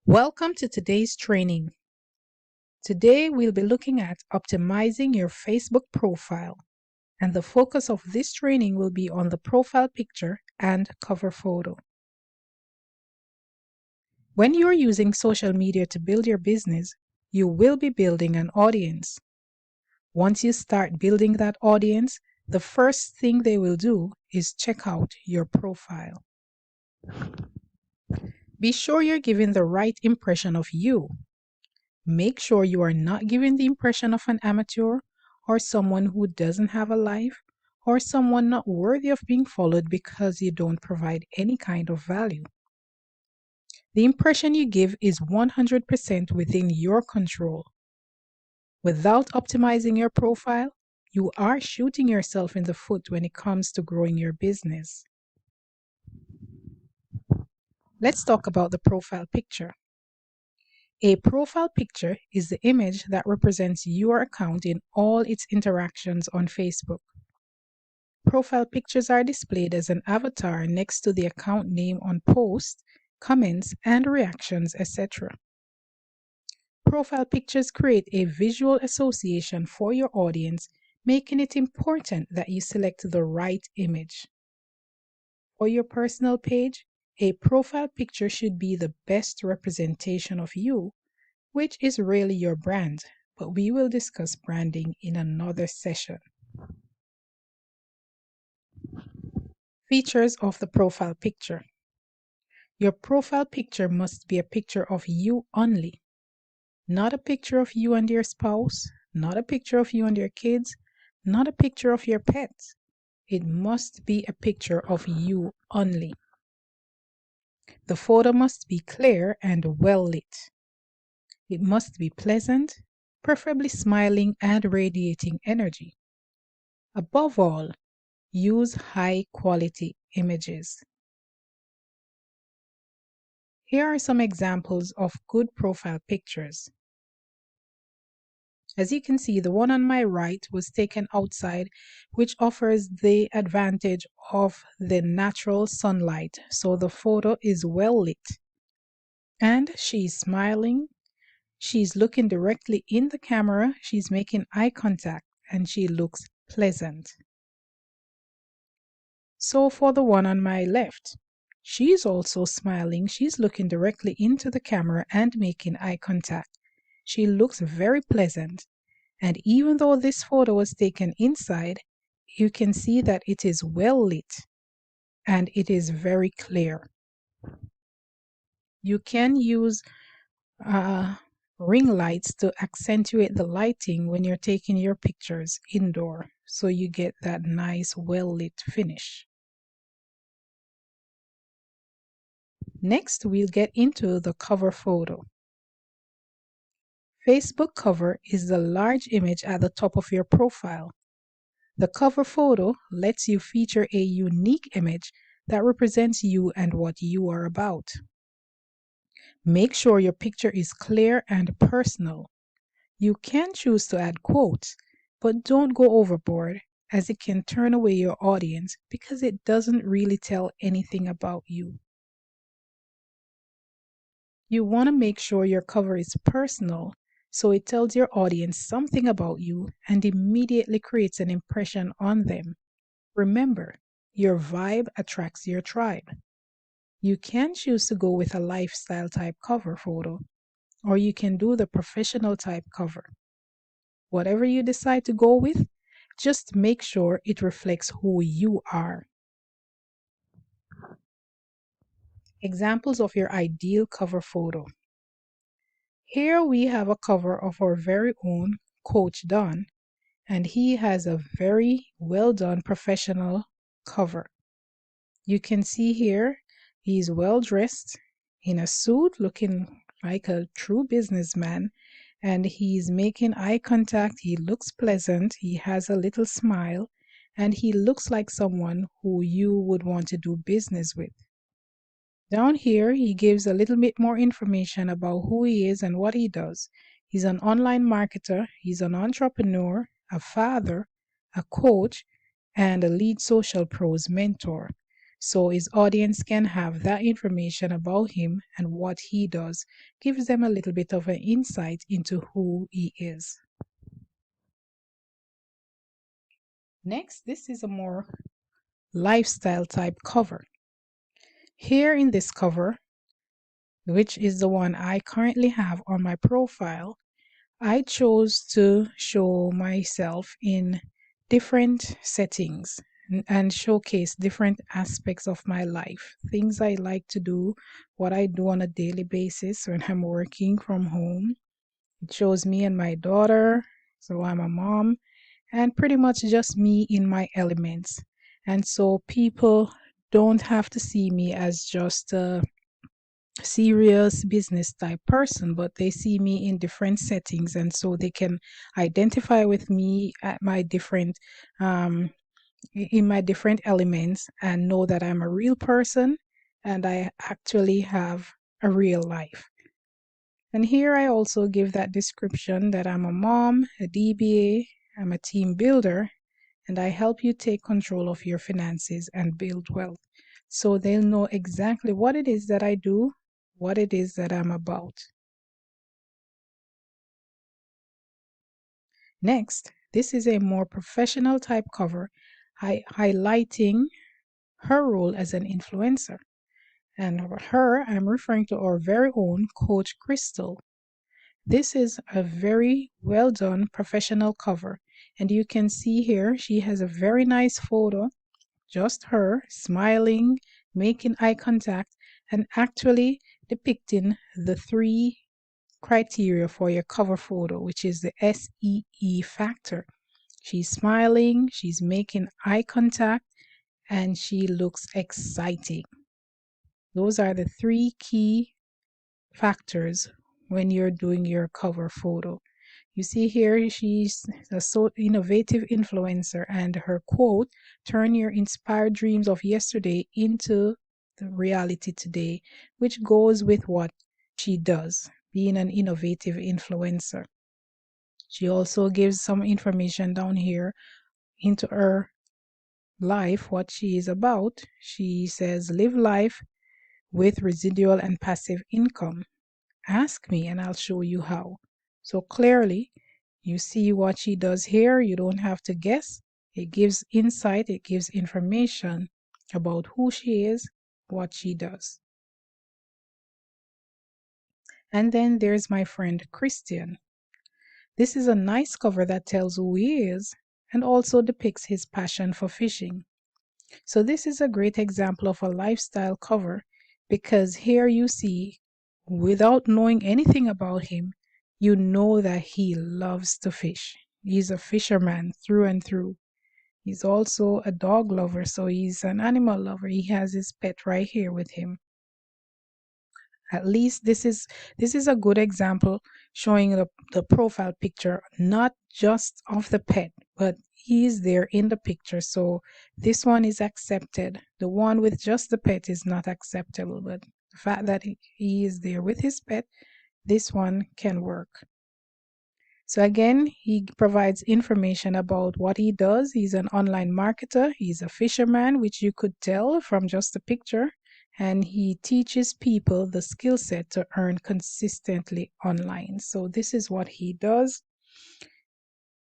Welcome to today's training. Today we'll be looking at optimizing your Facebook profile, and the focus of this training will be on the profile picture and cover photo. When you're using social media to build your business, you will be building an audience. Once you start building that audience, the first thing they will do is check out your profile. Be sure you're giving the right impression of you. Make sure you are not giving the impression of an amateur or someone who doesn't have a life or someone not worthy of being followed because you don't provide any kind of value. The impression you give is 100% within your control. Without optimizing your profile, you are shooting yourself in the foot when it comes to growing your business. Let's talk about the profile picture. A profile picture is the image that represents your account in all its interactions on Facebook. Profile pictures are displayed as an avatar next to the account name on posts, comments, and reactions, etc. Profile pictures create a visual association for your audience, making it important that you select the right image. For your personal page, a profile picture should be the best representation of you, which is really your brand, but we will discuss branding in another session. Features of the profile picture. Your profile picture must be a picture of you only, not a picture of you and your spouse, not a picture of you and your kids, not a picture of your pets. It must be a picture of you only. The photo must be clear and well lit. It must be pleasant, preferably smiling and radiating energy. Above all, use high quality images. Here are some examples of good profile pictures. As you can see, the one on my right was taken outside, which offers the advantage of the natural sunlight, so the photo is well lit. And she's smiling, she's looking directly in the camera, she's making eye contact, and she looks pleasant. So for the one on my left, she's also smiling, she's looking directly into the camera and making eye contact. She looks very pleasant, and even though this photo was taken inside, you can see that it is well lit and it is very clear. You can use ring lights to accentuate the lighting when you're taking your pictures indoor, so you get that nice well lit finish. Next, we'll get into the cover photo. Facebook cover is the large image at the top of your profile. The cover photo lets you feature a unique image that represents you and what you are about. Make sure your picture is clear and personal. You can choose to add quotes, but don't go overboard, as it can turn away your audience because it doesn't really tell anything about you. You want to make sure your cover is personal, so it tells your audience something about you and immediately creates an impression on them. Remember, your vibe attracts your tribe. You can choose to go with a lifestyle type cover photo, or you can do the professional type cover. Whatever you decide to go with, just make sure it reflects who you are. Examples of your ideal cover photo. Here we have a cover of our very own Coach Don, and he has a very well done professional cover. You can see here he's well dressed in a suit, looking like a true businessman, and he's making eye contact. He looks pleasant, he has a little smile, and he looks like someone who you would want to do business with. Down here, he gives a little bit more information about who he is and what he does. He's an online marketer, he's an entrepreneur, a father, a coach, and a lead social pros mentor. so his audience can have that information about him and what he does, gives them a little bit of an insight into who he is. Next, this is a more lifestyle type cover. Here in this cover, which is the one I currently have on my profile, I chose to show myself in different settings and showcase different aspects of my life, things I like to do, what I do on a daily basis when I'm working from home. It shows me and my daughter, so I'm a mom, and pretty much just me in my elements. And so people don't have to see me as just a serious business type person, but they see me in different settings, and so they can identify with me at my different in my different elements and know that I'm a real person and I actually have a real life. And here I also give that description that I'm a mom, a DBA, I'm a team builder, and I help you take control of your finances and build wealth. So they'll know exactly what it is that I do, what it is that I'm about. Next, this is a more professional type cover, highlighting her role as an influencer. And her, I'm referring to our very own Coach Crystal. This is a very well done professional cover. And you can see here, she has a very nice photo, just her smiling, making eye contact, and actually depicting the three criteria for your cover photo, which is the SEE factor. She's smiling, she's making eye contact, and she looks exciting. Those are the three key factors when you're doing your cover photo. You see here, she's a so innovative influencer, and her quote, "Turn your inspired dreams of yesterday into the reality today," which goes with what she does, being an innovative influencer. She also gives some information down here into her life, what she is about. She says, "Live life with residual and passive income. Ask me and I'll show you how." So clearly, you see what she does here. You don't have to guess. It gives insight, it gives information about who she is, what she does. And then there's my friend Christian. This is a nice cover that tells who he is and also depicts his passion for fishing. So this is a great example of a lifestyle cover, because here you see, without knowing anything about him, you know that he loves to fish. He's a fisherman through and through. He's also a dog lover, so he's an animal lover. He has his pet right here with him. At least this is a good example showing the profile picture, not just of the pet, but he's there in the picture. So this one is accepted. The one with just the pet is not acceptable, but the fact that he is there with his pet, this one can work. So again, he provides information about what he does. He's an online marketer. He's a fisherman, which you could tell from just the picture. And he teaches people the skill set to earn consistently online. So this is what he does.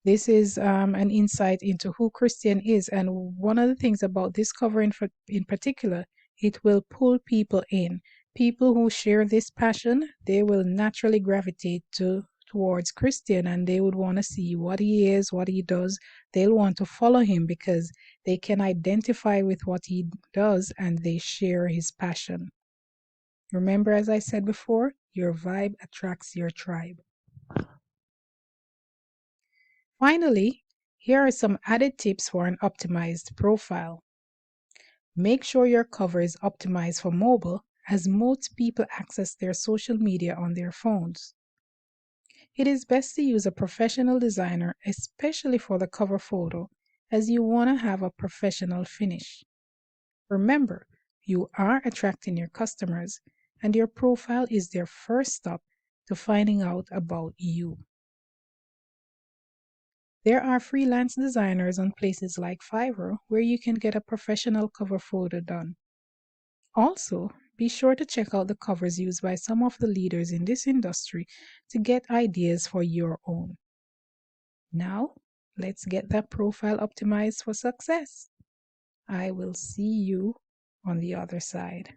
This is an insight into who Christian is. And one of the things about this cover in particular, it will pull people in. People who share this passion, they will naturally gravitate towards Christian, and they would want to see what he is, what he does. They'll want to follow him because they can identify with what he does and they share his passion. Remember, as I said before, your vibe attracts your tribe. Finally, here are some added tips for an optimized profile. Make sure your cover is optimized for mobile, as most people access their social media on their phones. It is best to use a professional designer, especially for the cover photo, as you want to have a professional finish. Remember, you are attracting your customers, and your profile is their first stop to finding out about you. There are freelance designers on places like Fiverr where you can get a professional cover photo done. Also, be sure to check out the covers used by some of the leaders in this industry to get ideas for your own. Now, let's get that profile optimized for success. I will see you on the other side.